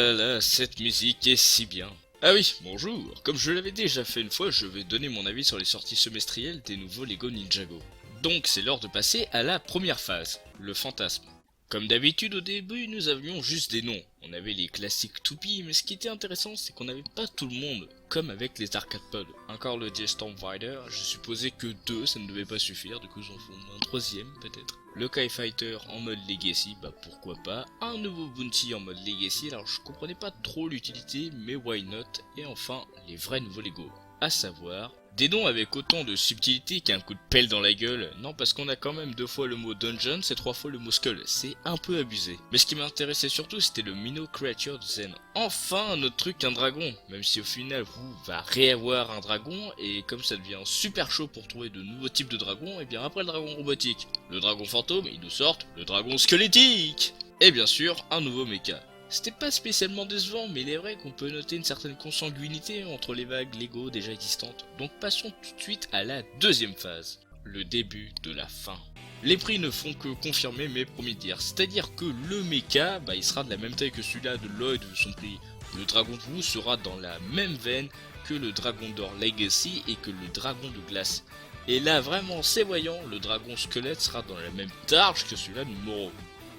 là là, cette musique est si bien. Ah oui, bonjour. Comme je l'avais déjà fait une fois, je vais donner mon avis sur les sorties semestrielles des nouveaux Lego Ninjago. Donc c'est l'heure de passer à la première phase, le fantasme. Comme d'habitude au début, nous avions juste des noms. On avait les classiques toupies, mais ce qui était intéressant, c'est qu'on n'avait pas tout le monde, comme avec les arcade pods. Encore le J-Stormfighter, je supposais que 2, ça ne devait pas suffire, du coup j'en fais un troisième peut-être. Le Kai Fighter en mode Legacy, bah pourquoi pas. Un nouveau Bounty en mode Legacy, alors je comprenais pas trop l'utilité, mais why not. Et enfin, les vrais nouveaux Lego, à savoir... Des noms avec autant de subtilité qu'un coup de pelle dans la gueule. Non, parce qu'on a quand même 2 fois le mot Dungeon et 3 fois le mot Skull. C'est un peu abusé. Mais ce qui m'intéressait surtout, c'était le Minnow Creature de Zen. Enfin, un autre truc qu'un dragon. Même si au final, vous va réavoir un dragon. Et comme ça devient super chaud pour trouver de nouveaux types de dragons, et bien après le dragon robotique, le dragon fantôme, ils nous sortent le dragon squelettique. Et bien sûr, un nouveau mecha. C'était pas spécialement décevant, mais il est vrai qu'on peut noter une certaine consanguinité entre les vagues Lego déjà existantes. Donc passons tout de suite à la deuxième phase, le début de la fin. Les prix ne font que confirmer mes premiers dires, c'est-à-dire que le mecha, il sera de la même taille que celui-là de Lloyd vu son prix. Le dragon de Wu sera dans la même veine que le dragon d'or Legacy et que le dragon de glace. Et là vraiment c'est voyant, le dragon squelette sera dans la même targe que celui-là de Moro.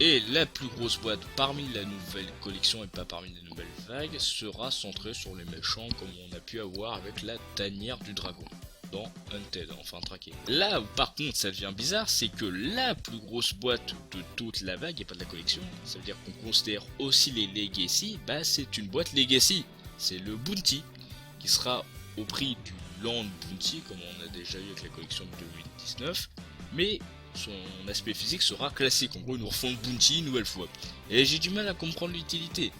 Et la plus grosse boîte parmi la nouvelle collection et pas parmi les nouvelles vagues sera centrée sur les méchants comme on a pu avoir avec la tanière du dragon dans Undead, enfin traqué. Là où par contre ça devient bizarre, c'est que la plus grosse boîte de toute la vague et pas de la collection, ça veut dire qu'on considère aussi les Legacy, c'est une boîte Legacy. C'est le Bounty qui sera au prix du Land Bounty comme on a déjà eu avec la collection de 2019, mais son aspect physique sera classique. En gros, ils nous refont le Bounty une nouvelle fois. Et j'ai du mal à comprendre l'utilité.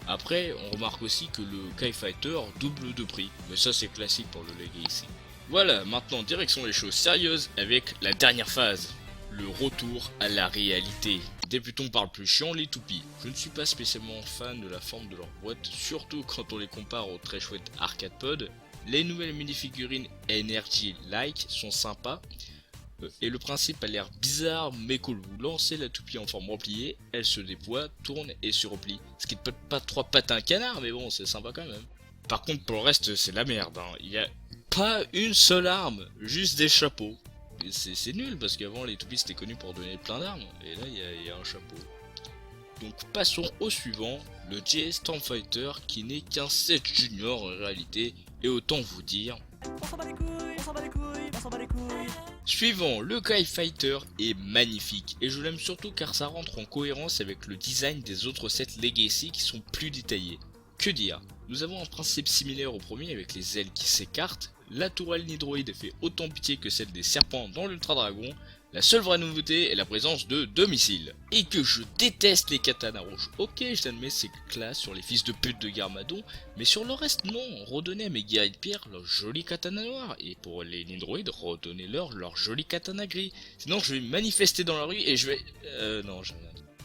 Après, on remarque aussi que le Kai Fighter double de prix. Mais ça, c'est classique pour le Legacy. Voilà, maintenant, direction les choses sérieuses avec la dernière phase. Le retour à la réalité. Débutons par le plus chiant, les toupies. Je ne suis pas spécialement fan de la forme de leur boîte, surtout quand on les compare aux très chouettes arcade pod. Les nouvelles minifigurines Energy Like sont sympas. Et le principe a l'air bizarre mais cool. Vous lancez la toupie en forme repliée, elle se déploie, tourne et se replie. Ce qui ne peut pas 3 pattes à un canard, mais bon, c'est sympa quand même. Par contre, pour le reste, c'est la merde. Il n'y a pas une seule arme, juste des chapeaux. C'est nul parce qu'avant les toupies c'était connu pour donner plein d'armes, et là il y a un chapeau. Donc passons au suivant, le J-Stormfighter qui n'est qu'un set junior en réalité, et autant vous dire... On s'en bat les couilles, on s'en bat les couilles, on s'en bat les couilles. Suivant, le Kai Fighter est magnifique et je l'aime surtout car ça rentre en cohérence avec le design des autres sets Legacy qui sont plus détaillés. Que dire? Nous avons un principe similaire au premier avec les ailes qui s'écartent, la tourelle Nidroid fait autant pitié que celle des serpents dans l'Ultra Dragon. La seule vraie nouveauté est la présence de 2 missiles. Et que je déteste les katanas rouges. Ok, j'admets c'est classe sur les fils de pute de Garmadon, mais sur le reste non, redonnez à mes guerriers de pierre leur joli katana noir, et pour les Nidroids, redonnez-leur leur joli katana gris. Sinon je vais manifester dans la rue et je vais... non, je...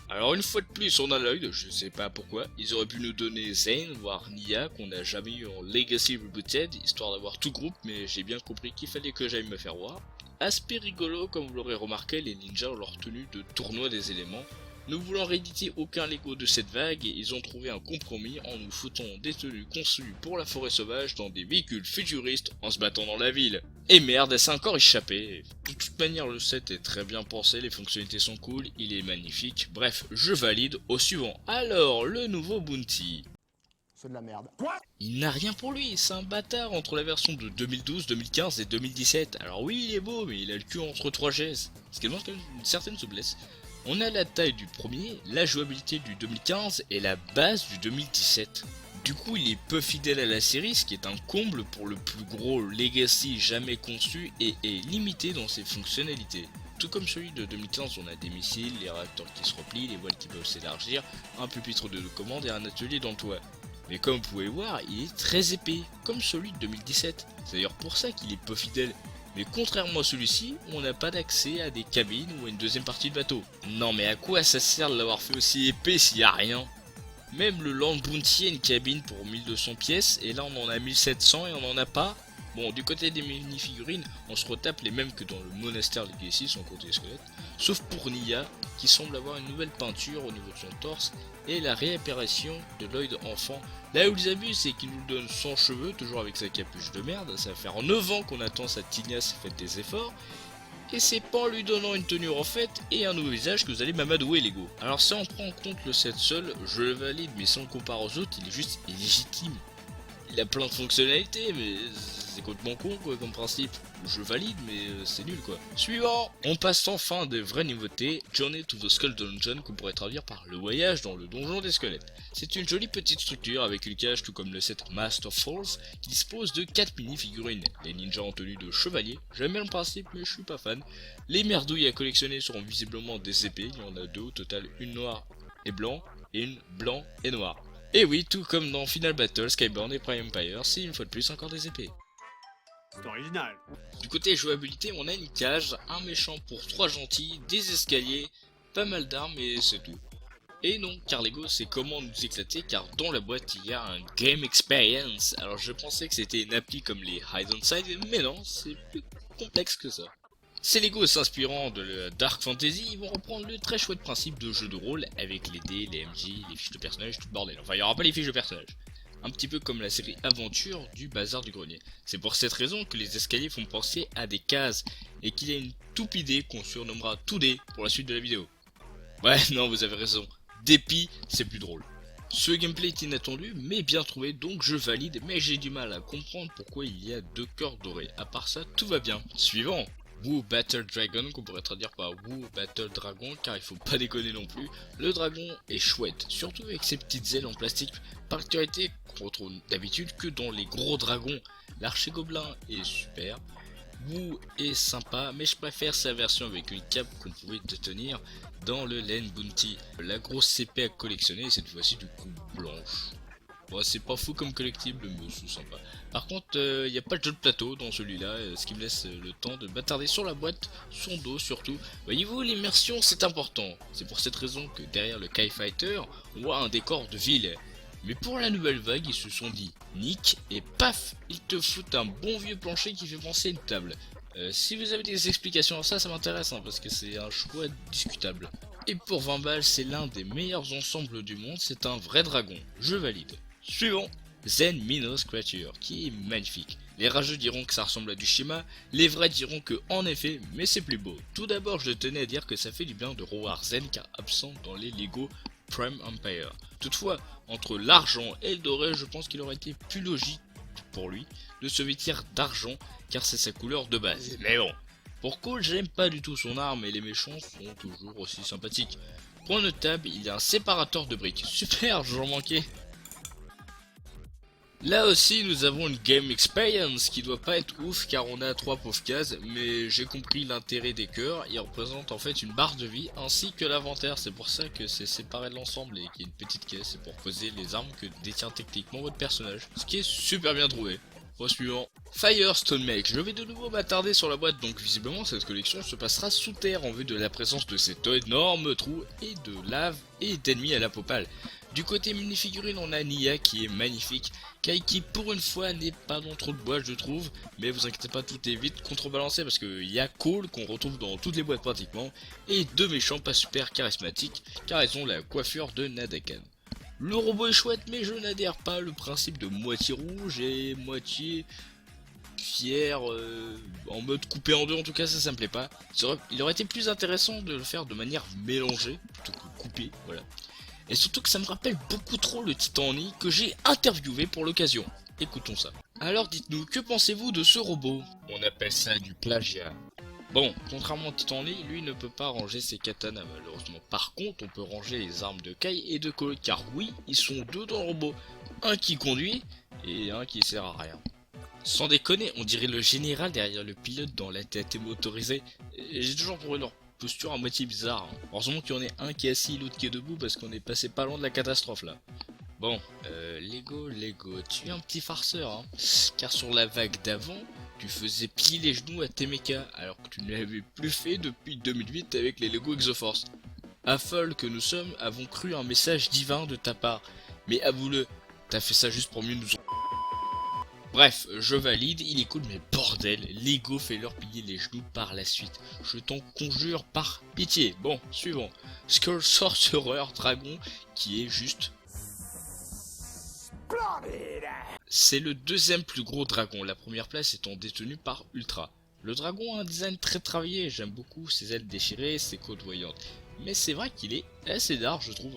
Alors une fois de plus on a l'œil, je sais pas pourquoi, ils auraient pu nous donner Zane, voire Nia, qu'on n'a jamais eu en Legacy Rebooted, histoire d'avoir tout groupe, mais j'ai bien compris qu'il fallait que j'aille me faire voir. Aspect rigolo, comme vous l'aurez remarqué, les ninjas ont leur tenue de tournoi des éléments. Ne voulant rééditer aucun Lego de cette vague, ils ont trouvé un compromis en nous foutant des tenues conçues pour la forêt sauvage dans des véhicules futuristes en se battant dans la ville. Et merde, elle s'est encore échappée. De toute manière, le set est très bien pensé, les fonctionnalités sont cool, il est magnifique. Bref, je valide au suivant. Alors, le nouveau Bounty. C'est de la merde. Il n'a rien pour lui, c'est un bâtard entre la version de 2012, 2015 et 2017. Alors oui, il est beau, mais il a le cul entre 3 chaises, ce qui demande quand même une certaine souplesse. On a la taille du premier, la jouabilité du 2015 et la base du 2017. Du coup, il est peu fidèle à la série, ce qui est un comble pour le plus gros Legacy jamais conçu et est limité dans ses fonctionnalités. Tout comme celui de 2015, on a des missiles, les réacteurs qui se replient, les voiles qui peuvent s'élargir, un pupitre de commande et un atelier dans le toit. Mais comme vous pouvez voir, il est très épais, comme celui de 2017. C'est d'ailleurs pour ça qu'il est peu fidèle. Mais contrairement à celui-ci, on n'a pas d'accès à des cabines ou à une deuxième partie de bateau. Non mais à quoi ça sert de l'avoir fait aussi épais s'il n'y a rien? Même le Land Bounty a une cabine pour 1200 pièces, et là on en a 1700 et on n'en a pas. Bon, du côté des mini-figurines, on se retape les mêmes que dans le monastère Legacy sans compter les squelettes, sauf pour Nia, qui semble avoir une nouvelle peinture au niveau de son torse, et la réapparition de Lloyd enfant. Là où ils abusent, c'est qu'ils nous donnent sans cheveux, toujours avec sa capuche de merde, ça va faire 9 ans qu'on attend sa tignasse fait des efforts, et c'est pas en lui donnant une tenue refaite et un nouveau visage que vous allez m'amadouer Lego. Alors si on prend en compte le set seul, je le valide, mais si on le compare aux autres, il est juste illégitime. Il a plein de fonctionnalités, mais c'est complètement con quoi comme principe. Je valide, mais c'est nul quoi. Suivant. On passe enfin des vraies nouveautés, Journey to the Skull Dungeon, qu'on pourrait traduire par le voyage dans le donjon des squelettes. C'est une jolie petite structure avec une cage tout comme le set Master Falls, qui dispose de 4 mini-figurines. Les ninjas en tenue de chevalier, j'aime bien le principe mais je suis pas fan. Les merdouilles à collectionner seront visiblement des épées, il y en a 2 au total, une noire et blanc, et une blanc et noire. Et oui, tout comme dans Final Battle, Skybound et Prime Empire, c'est une fois de plus encore des épées. C'est original. Du côté jouabilité, on a une cage, un méchant pour 3 gentils, des escaliers, pas mal d'armes et c'est tout. Et non, car Lego c'est comment nous éclater, car dans la boîte il y a un Game Experience. Alors je pensais que c'était une appli comme les Hide and Side, mais non, c'est plus complexe que ça. Ces Lego s'inspirant de la Dark Fantasy, ils vont reprendre le très chouette principe de jeu de rôle avec les dés, les MJ, les fiches de personnages, tout le bordel. Enfin, il n'y aura pas les fiches de personnages. Un petit peu comme la série Aventure du Bazar du Grenier. C'est pour cette raison que les escaliers font penser à des cases et qu'il y a une toupe idée qu'on surnommera tout dé pour la suite de la vidéo. Ouais, non, vous avez raison. Dépit, c'est plus drôle. Ce gameplay est inattendu mais bien trouvé donc je valide, mais j'ai du mal à comprendre pourquoi il y a 2 cœurs dorés. À part ça, tout va bien. Suivant. Woo Battle Dragon, qu'on pourrait traduire par Woo Battle Dragon, car il faut pas déconner non plus. Le dragon est chouette, surtout avec ses petites ailes en plastique, particularité qu'on retrouve d'habitude que dans les gros dragons. L'archer gobelin est super, Woo est sympa, mais je préfère sa version avec une cape qu'on pouvait détenir dans le Len Bounty. La grosse épée à collectionner, cette fois-ci du coup blanche. Bon, c'est pas fou comme collectible, mais c'est sympa. Par contre, il n'y a pas de jeu de plateau dans celui-là, ce qui me laisse le temps de m'attarder sur la boîte, son dos surtout. Voyez-vous, l'immersion c'est important. C'est pour cette raison que derrière le Kai Fighter, on voit un décor de ville. Mais pour la nouvelle vague, ils se sont dit nique et paf, ils te foutent un bon vieux plancher qui fait penser à une table. Si vous avez des explications à ça, ça m'intéresse hein, parce que c'est un choix discutable. Et pour 20 balles, c'est l'un des meilleurs ensembles du monde, c'est un vrai dragon. Je valide. Suivant, Zen Minos Creature, qui est magnifique. Les rageux diront que ça ressemble à du schéma, les vrais diront que en effet, mais c'est plus beau. Tout d'abord, je tenais à dire que ça fait du bien de revoir Zen car absent dans les Lego Prime Empire. Toutefois, entre l'argent et le doré, je pense qu'il aurait été plus logique pour lui de se vêtir d'argent car c'est sa couleur de base. Mais bon, pour Cole, j'aime pas du tout son arme et les méchants sont toujours aussi sympathiques. Point notable, il y a un séparateur de briques. Super, j'en manquais. Là aussi nous avons une game experience qui doit pas être ouf car on a 3 pauvres cases, mais j'ai compris l'intérêt des cœurs, ils représentent en fait une barre de vie ainsi que l'inventaire, c'est pour ça que c'est séparé de l'ensemble et qu'il y a une petite caisse, c'est pour poser les armes que détient techniquement votre personnage, ce qui est super bien trouvé. Au suivant, Firestone Mage, je vais de nouveau m'attarder sur la boîte, donc visiblement cette collection se passera sous terre en vue de la présence de cet énorme trou et de lave et d'ennemis à la popale. Du côté minifigurine, on a Nia qui est magnifique, Kai qui pour une fois n'est pas dans trop de boîtes je trouve, mais vous inquiétez pas, tout est vite contrebalancé parce qu'il y a Cole qu'on retrouve dans toutes les boîtes pratiquement, et 2 méchants pas super charismatiques car ils ont la coiffure de Nadakan. Le robot est chouette mais je n'adhère pas le principe de moitié rouge et moitié pierre en mode coupé en deux, en tout cas ça me plaît pas. Il aurait été plus intéressant de le faire de manière mélangée plutôt que coupée, voilà. Et surtout que ça me rappelle beaucoup trop le Titani que j'ai interviewé pour l'occasion. Écoutons ça. Alors dites-nous, que pensez-vous de ce robot? On appelle ça du plagiat. Bon, contrairement au Titani, lui ne peut pas ranger ses katanas malheureusement. Par contre, on peut ranger les armes de Kai et de Cole, car oui, ils sont 2 dans le robot. Un qui conduit, et un qui sert à rien. Sans déconner, on dirait le général derrière le pilote dans la TAT motorisée. J'ai toujours trouvé leur posture à moitié bizarre. Hein. Heureusement qu'il y en ait un qui est assis et l'autre qui est debout parce qu'on est passé pas loin de la catastrophe là. Bon, Lego, tu es un petit farceur, hein. Car sur la vague d'avant, tu faisais plier les genoux à tes mechas, alors que tu ne l'avais plus fait depuis 2008 avec les Lego Exoforce. Affoles que nous sommes, avons cru un message divin de ta part. Mais avoue-le, t'as fait ça juste pour mieux nous... Bref, je valide, il est cool, mais bordel, Lego fait leur plier les genoux par la suite. Je t'en conjure par pitié. Bon, suivant. Skull Sorcerer Dragon, qui est juste... C'est le deuxième plus gros dragon, la première place étant détenue par Ultra. Le dragon a un design très travaillé, j'aime beaucoup ses ailes déchirées, ses côtes voyantes. Mais c'est vrai qu'il est assez large, je trouve.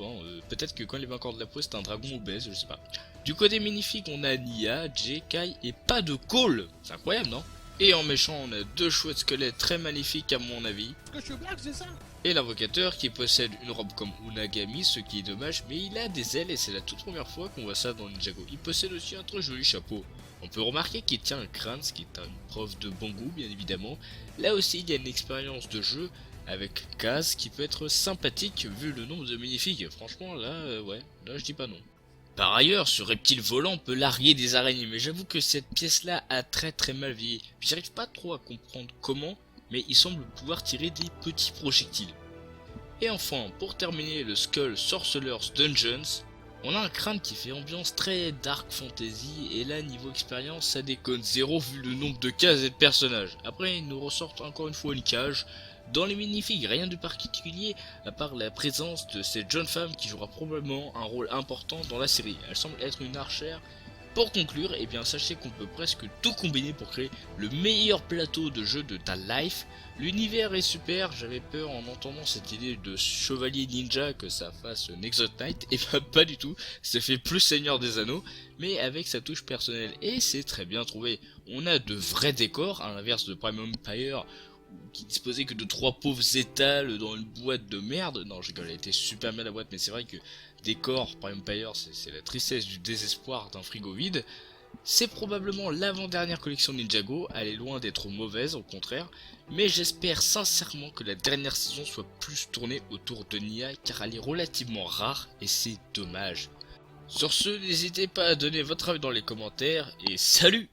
Peut-être que quand il avait encore de la peau, c'est un dragon obèse, je sais pas. Du côté magnifique, on a Nia, Jay, Kai et pas de Cole. C'est incroyable, non? Et en méchant, on a deux chouettes squelettes très magnifiques à mon avis. Que je suis black, c'est ça? Et l'invocateur qui possède une robe comme Unagami, ce qui est dommage, mais il a des ailes et c'est la toute première fois qu'on voit ça dans Ninjago. Il possède aussi un très joli chapeau. On peut remarquer qu'il tient un crâne, ce qui est une preuve de bon goût bien évidemment. Là aussi il y a une expérience de jeu avec Kaz qui peut être sympathique vu le nombre de magnifiques. Franchement là, ouais, là je dis pas non. Par ailleurs, ce reptile volant peut larguer des araignées, mais j'avoue que cette pièce là a très mal vieilli. Puis j'arrive pas trop à comprendre comment, mais il semble pouvoir tirer des petits projectiles. Et enfin, pour terminer le Skull Sorcerer's Dungeons, on a un crâne qui fait ambiance très dark fantasy, et là niveau expérience ça déconne zéro vu le nombre de cases et de personnages. Après ils nous ressortent encore une fois une cage. Dans les minifigs, rien de particulier à part la présence de cette jeune femme qui jouera probablement un rôle important dans la série. Elle semble être une archère. Pour conclure, eh bien sachez qu'on peut presque tout combiner pour créer le meilleur plateau de jeu de ta life. L'univers est super, j'avais peur en entendant cette idée de chevalier ninja que ça fasse Nexus Knight, et bah pas du tout, ça fait plus Seigneur des Anneaux, mais avec sa touche personnelle, et c'est très bien trouvé. On a de vrais décors, à l'inverse de Prime Empire, qui disposait que de 3 pauvres étals dans une boîte de merde. Non, je rigole, elle était super bien la boîte, mais c'est vrai que décor par Empire, c'est la tristesse du désespoir d'un frigo vide. C'est probablement l'avant-dernière collection Ninjago, elle est loin d'être mauvaise, au contraire, mais j'espère sincèrement que la dernière saison soit plus tournée autour de Nia, car elle est relativement rare, et c'est dommage. Sur ce, n'hésitez pas à donner votre avis dans les commentaires, et salut!